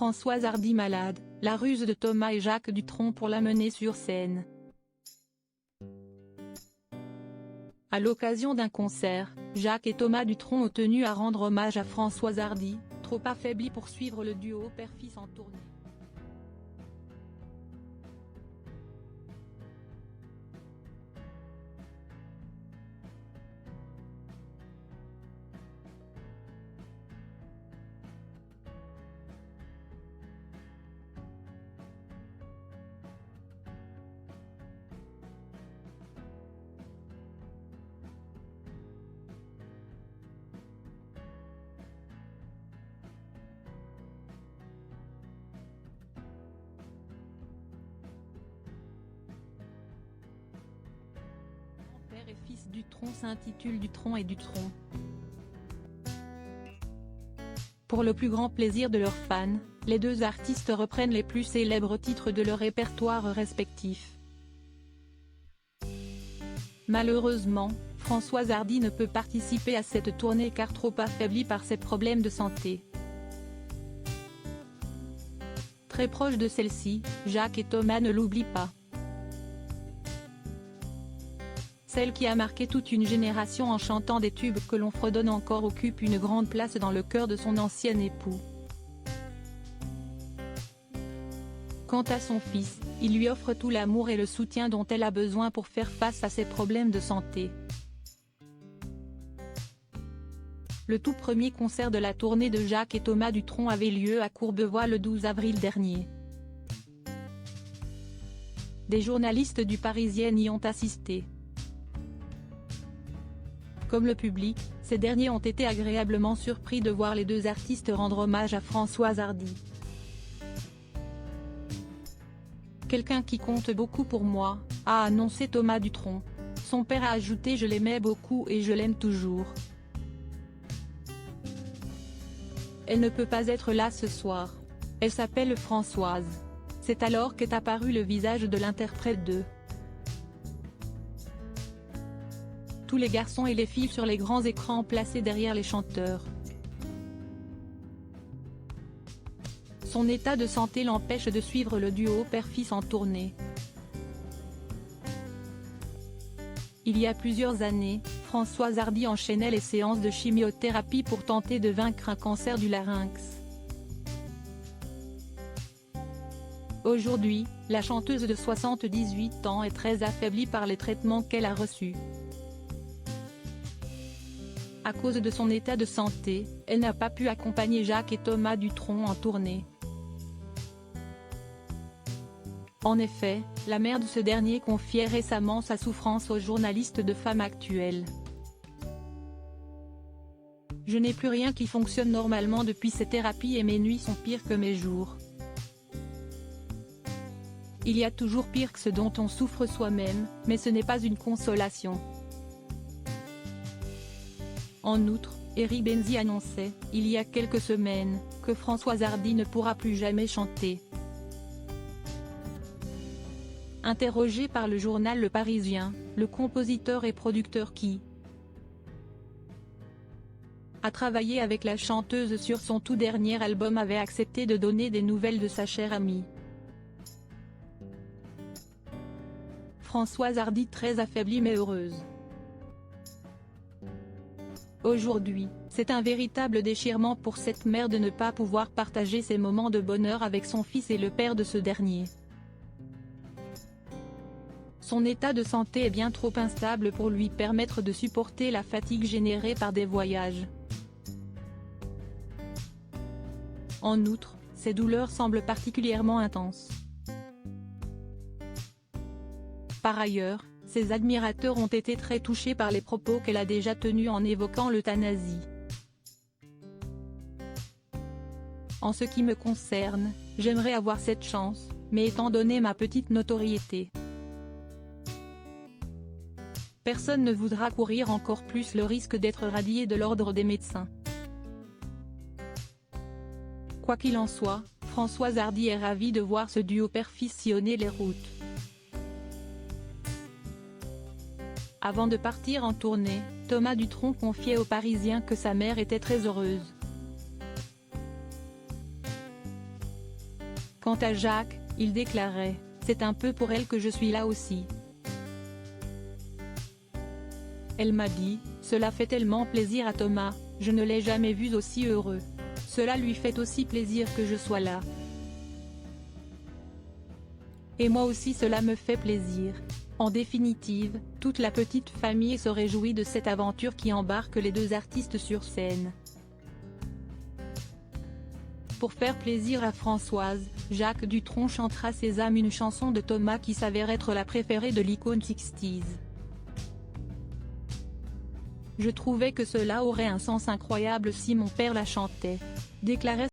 Françoise Hardy malade, la ruse de Thomas et Jacques Dutronc pour l'amener sur scène. À l'occasion d'un concert, Jacques et Thomas Dutronc ont tenu à rendre hommage à Françoise Hardy, trop affaiblie pour suivre le duo père-fils en tournée. Père et fils Dutronc s'intitule Dutronc et Dutronc. Pour le plus grand plaisir de leurs fans, les deux artistes reprennent les plus célèbres titres de leur répertoire respectif. Malheureusement, Françoise Hardy ne peut participer à cette tournée car trop affaiblie par ses problèmes de santé. Très proche de celle-ci, Jacques et Thomas ne l'oublient pas. Celle qui a marqué toute une génération en chantant des tubes que l'on fredonne encore occupe une grande place dans le cœur de son ancien époux. Quant à son fils, il lui offre tout l'amour et le soutien dont elle a besoin pour faire face à ses problèmes de santé. Le tout premier concert de la tournée de Jacques et Thomas Dutronc avait lieu à Courbevoie le 12 avril dernier. Des journalistes du Parisien y ont assisté. Comme le public, ces derniers ont été agréablement surpris de voir les deux artistes rendre hommage à Françoise Hardy. Quelqu'un qui compte beaucoup pour moi, a annoncé Thomas Dutronc. Son père a ajouté « Je l'aimais beaucoup et je l'aime toujours. Elle ne peut pas être là ce soir. Elle s'appelle Françoise. » C'est alors qu'est apparu le visage de l'interprète de tous les garçons et les filles sur les grands écrans placés derrière les chanteurs. Son état de santé l'empêche de suivre le duo père-fils en tournée. Il y a plusieurs années, Françoise Hardy enchaînait les séances de chimiothérapie pour tenter de vaincre un cancer du larynx. Aujourd'hui, la chanteuse de 78 ans est très affaiblie par les traitements qu'elle a reçus. À cause de son état de santé, elle n'a pas pu accompagner Jacques et Thomas Dutronc en tournée. En effet, la mère de ce dernier confiait récemment sa souffrance aux journalistes de Femme Actuelle. « Je n'ai plus rien qui fonctionne normalement depuis ces thérapies et mes nuits sont pires que mes jours. Il y a toujours pire que ce dont on souffre soi-même, mais ce n'est pas une consolation. » En outre, Eric Benzi annonçait, il y a quelques semaines, que Françoise Hardy ne pourra plus jamais chanter. Interrogé par le journal Le Parisien, le compositeur et producteur qui a travaillé avec la chanteuse sur son tout dernier album avait accepté de donner des nouvelles de sa chère amie. Françoise Hardy très affaiblie mais heureuse. Aujourd'hui, c'est un véritable déchirement pour cette mère de ne pas pouvoir partager ses moments de bonheur avec son fils et le père de ce dernier. Son état de santé est bien trop instable pour lui permettre de supporter la fatigue générée par des voyages. En outre, ses douleurs semblent particulièrement intenses. Par ailleurs, ses admirateurs ont été très touchés par les propos qu'elle a déjà tenus en évoquant l'euthanasie. En ce qui me concerne, j'aimerais avoir cette chance, mais étant donné ma petite notoriété, personne ne voudra courir encore plus le risque d'être radié de l'ordre des médecins. Quoi qu'il en soit, Françoise Hardy est ravie de voir ce duo père-fils sillonner les routes. Avant de partir en tournée, Thomas Dutronc confiait aux Parisiens que sa mère était très heureuse. Quant à Jacques, il déclarait « C'est un peu pour elle que je suis là aussi. Elle m'a dit « Cela fait tellement plaisir à Thomas, je ne l'ai jamais vu aussi heureux. Cela lui fait aussi plaisir que je sois là. Et moi aussi cela me fait plaisir. » En définitive, toute la petite famille se réjouit de cette aventure qui embarque les deux artistes sur scène. Pour faire plaisir à Françoise, Jacques Dutronc chantera Sésame, une chanson de Thomas qui s'avère être la préférée de l'icône 60s. Je trouvais que cela aurait un sens incroyable si mon père la chantait, déclarait